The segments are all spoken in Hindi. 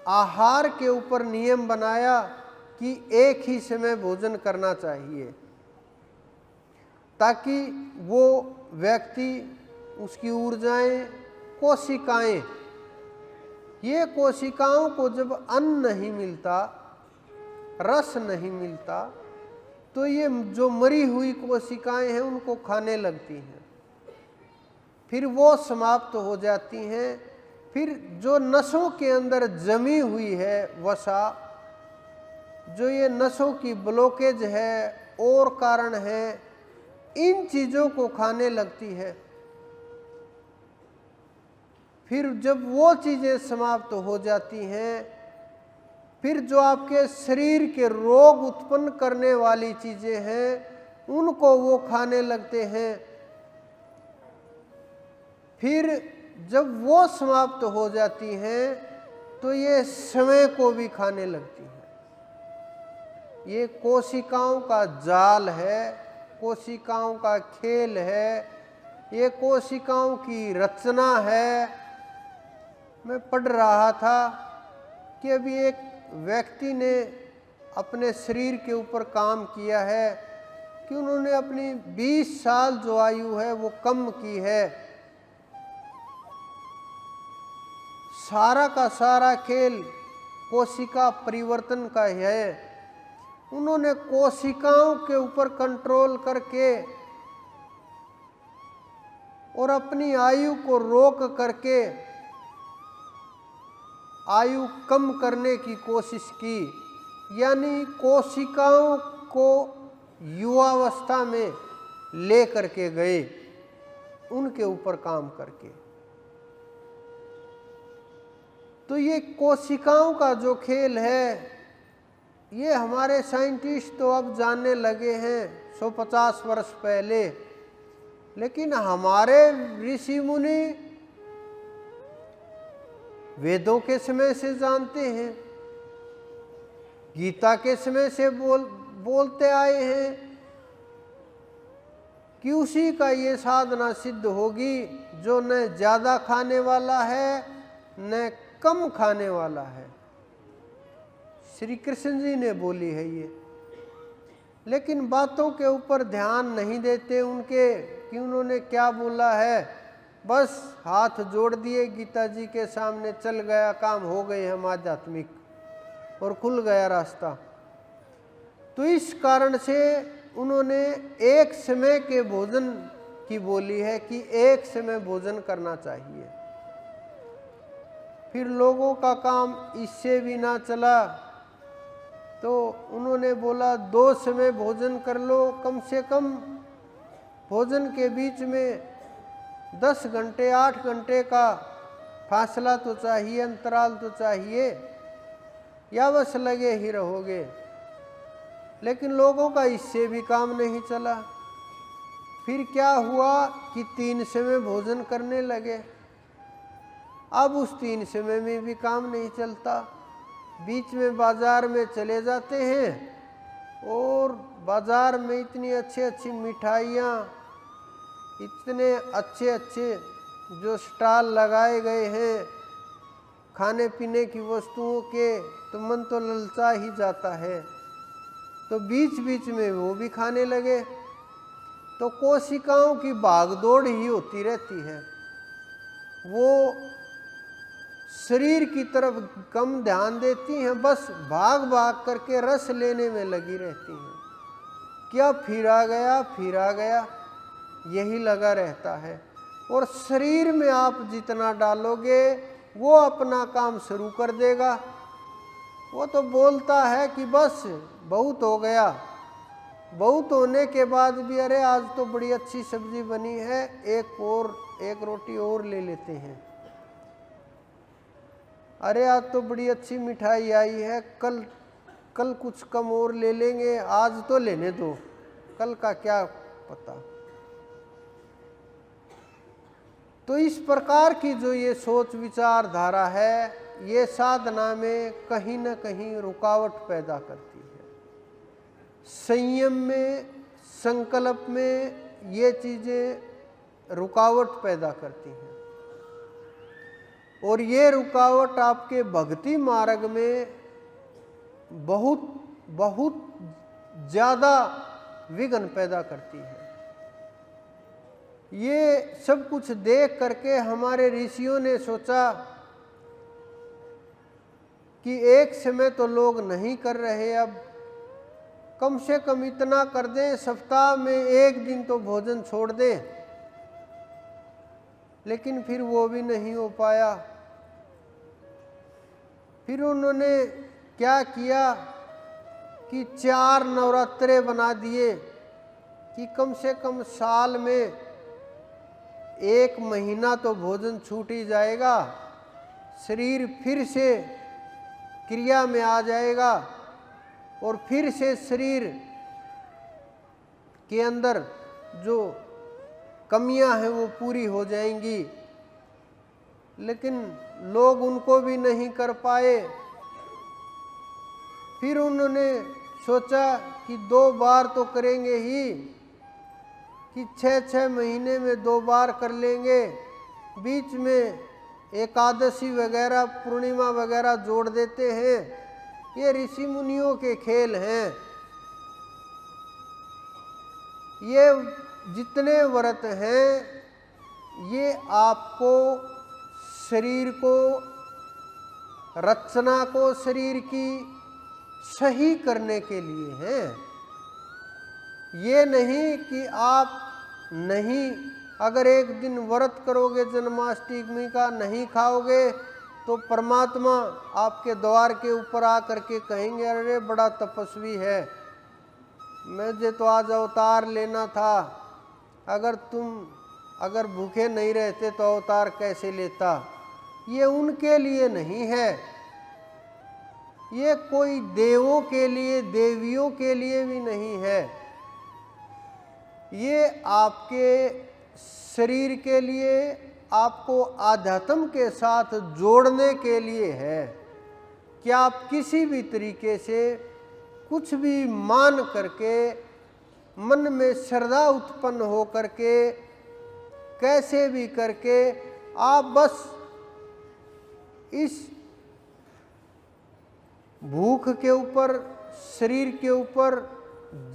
आहार के ऊपर नियम बनाया कि एक ही समय भोजन करना चाहिए, ताकि वो व्यक्ति, उसकी ऊर्जाएं, कोशिकाएं, ये कोशिकाओं को जब अन्न नहीं मिलता, रस नहीं मिलता, तो ये जो मरी हुई कोशिकाएं हैं उनको खाने लगती हैं, फिर वो समाप्त हो जाती हैं। फिर जो नसों के अंदर जमी हुई है वसा, जो ये नसों की ब्लॉकेज है और कारण है, इन चीज़ों को खाने लगती है। फिर जब वो चीज़ें समाप्त हो जाती हैं, फिर जो आपके शरीर के रोग उत्पन्न करने वाली चीज़ें हैं उनको वो खाने लगते हैं। फिर जब वो समाप्त हो जाती हैं तो ये समय को भी खाने लगती हैं। ये कोशिकाओं का जाल है, कोशिकाओं का खेल है, ये कोशिकाओं की रचना है। मैं पढ़ रहा था कि अभी एक व्यक्ति ने अपने शरीर के ऊपर काम किया है कि उन्होंने अपनी 20 साल जो आयु है वो कम की है। सारा का सारा खेल कोशिका परिवर्तन का है। उन्होंने कोशिकाओं के ऊपर कंट्रोल करके और अपनी आयु को रोक करके आयु कम करने की कोशिश की, यानी कोशिकाओं को युवावस्था में ले करके गए, उनके ऊपर काम करके। तो ये कोशिकाओं का जो खेल है, ये हमारे साइंटिस्ट तो अब जानने लगे हैं 150 वर्ष पहले, लेकिन हमारे ऋषि मुनि वेदों के समय से जानते हैं, गीता के समय से बोलते आए हैं कि उसी का ये साधना सिद्ध होगी जो न ज़्यादा खाने वाला है न कम खाने वाला है। श्री कृष्ण जी ने बोली है ये, लेकिन बातों के ऊपर ध्यान नहीं देते उनके कि उन्होंने क्या बोला है। बस हाथ जोड़ दिए गीता जी के सामने, चल गया काम, हो गए हम आध्यात्मिक और खुल गया रास्ता। तो इस कारण से उन्होंने एक समय के भोजन की बोली है कि एक समय भोजन करना चाहिए। फिर लोगों का काम इससे भी ना चला तो उन्होंने बोला 2 समय भोजन कर लो, कम से कम भोजन के बीच में 10 घंटे 8 घंटे का फासला तो चाहिए, अंतराल तो चाहिए, या बस लगे ही रहोगे। लेकिन लोगों का इससे भी काम नहीं चला। फिर क्या हुआ कि 3 समय भोजन करने लगे। अब उस 3 समय में भी काम नहीं चलता। बीच में बाजार में चले जाते हैं और बाजार में इतनी अच्छी अच्छी मिठाइयाँ, इतने अच्छे अच्छे जो स्टॉल लगाए गए हैं खाने पीने की वस्तुओं के, तो मन तो ललचा ही जाता है। तो बीच बीच में वो भी खाने लगे। तो कोशिकाओं की भागदौड़ ही होती रहती है। वो शरीर की तरफ कम ध्यान देती हैं, बस भाग भाग करके रस लेने में लगी रहती हैं। क्या फिर आ गया, फिर आ गया, यही लगा रहता है। और शरीर में आप जितना डालोगे वो अपना काम शुरू कर देगा। वो तो बोलता है कि बस बहुत हो गया, बहुत होने के बाद भी अरे आज तो बड़ी अच्छी सब्जी बनी है, एक रोटी और ले लेते हैं। अरे आज तो बड़ी अच्छी मिठाई आई है, कल कुछ कम और ले लेंगे, आज तो लेने दो, कल का क्या पता। तो इस प्रकार की जो ये सोच विचारधारा है, ये साधना में कहीं न कहीं रुकावट पैदा करती है। संयम में, संकल्प में ये चीज़ें रुकावट पैदा करती हैं। और ये रुकावट आपके भक्ति मार्ग में बहुत बहुत ज़्यादा विघ्न पैदा करती है। ये सब कुछ देख करके हमारे ऋषियों ने सोचा कि एक समय तो लोग नहीं कर रहे, अब कम से कम इतना कर दें, सप्ताह में एक दिन तो भोजन छोड़ दें। लेकिन फिर वो भी नहीं हो पाया। फिर उन्होंने क्या किया कि 4 नवरात्रे बना दिए कि कम से कम साल में 1 महीना तो भोजन छूट ही जाएगा, शरीर फिर से क्रिया में आ जाएगा और फिर से शरीर के अंदर जो कमियां हैं वो पूरी हो जाएंगी। लेकिन लोग उनको भी नहीं कर पाए। फिर उन्होंने सोचा कि 2 बार तो करेंगे ही, कि 6-6 महीने में 2 बार कर लेंगे, बीच में एकादशी वगैरह पूर्णिमा वगैरह जोड़ देते हैं। ये ऋषि मुनियों के खेल हैं। ये जितने व्रत हैं ये आपको शरीर को, रचना को शरीर की सही करने के लिए हैं। ये नहीं कि आप नहीं, अगर एक दिन व्रत करोगे जन्माष्टमी का, नहीं खाओगे तो परमात्मा आपके द्वार के ऊपर आकर के कहेंगे, अरे बड़ा तपस्वी है, मुझे तो आज अवतार लेना था, अगर भूखे नहीं रहते तो अवतार कैसे लेता। ये उनके लिए नहीं है, ये कोई देवों के लिए, देवियों के लिए भी नहीं है। ये आपके शरीर के लिए, आपको आध्यात्म के साथ जोड़ने के लिए है कि आप किसी भी तरीके से कुछ भी मान करके, मन में श्रद्धा उत्पन्न हो करके, कैसे भी करके आप बस इस भूख के ऊपर, शरीर के ऊपर,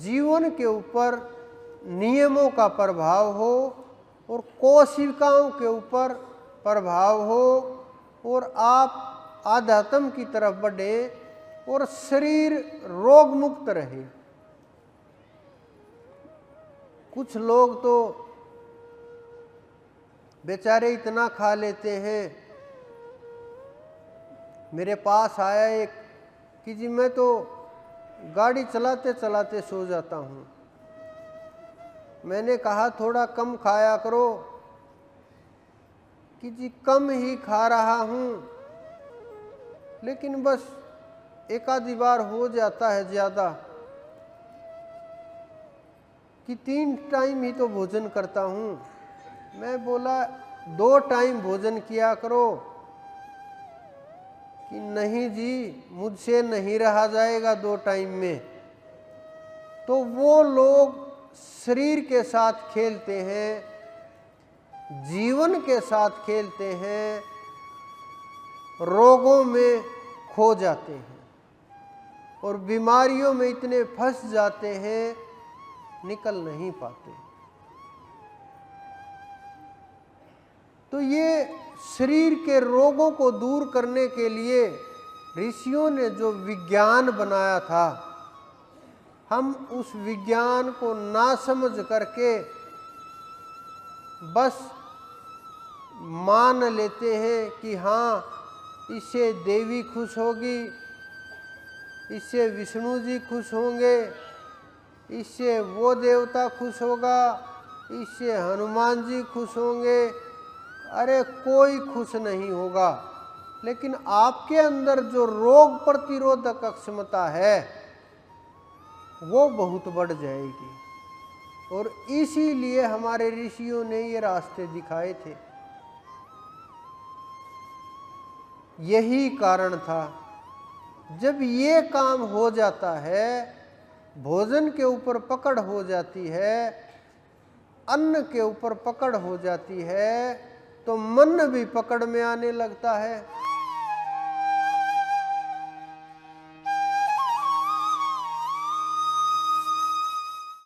जीवन के ऊपर नियमों का प्रभाव हो और कोशिकाओं के ऊपर प्रभाव हो और आप आध्यात्म की तरफ बढ़े और शरीर रोग मुक्त रहे। कुछ लोग तो बेचारे इतना खा लेते हैं। मेरे पास आया एक कि जी मैं तो गाड़ी चलाते चलाते सो जाता हूँ। मैंने कहा थोड़ा कम खाया करो, कि जी कम ही खा रहा हूँ, लेकिन बस एक आधी बार हो जाता है ज़्यादा, कि 3 टाइम ही तो भोजन करता हूँ। मैं बोला 2 टाइम भोजन किया करो, कि नहीं जी मुझसे नहीं रहा जाएगा 2 टाइम में। तो वो लोग शरीर के साथ खेलते हैं, जीवन के साथ खेलते हैं, रोगों में खो जाते हैं और बीमारियों में इतने फंस जाते हैं, निकल नहीं पाते। तो ये शरीर के रोगों को दूर करने के लिए ऋषियों ने जो विज्ञान बनाया था, हम उस विज्ञान को ना समझ करके बस मान लेते हैं कि हाँ इससे देवी खुश होगी, इससे विष्णु जी खुश होंगे, इससे वो देवता खुश होगा, इससे हनुमान जी खुश होंगे। अरे कोई खुश नहीं होगा। लेकिन आपके अंदर जो रोग प्रतिरोधक क्षमता है वो बहुत बढ़ जाएगी। और इसीलिए हमारे ऋषियों ने ये रास्ते दिखाए थे। यही कारण था। जब ये काम हो जाता है, भोजन के ऊपर पकड़ हो जाती है, अन्न के ऊपर पकड़ हो जाती है, तो मन भी पकड़ में आने लगता है।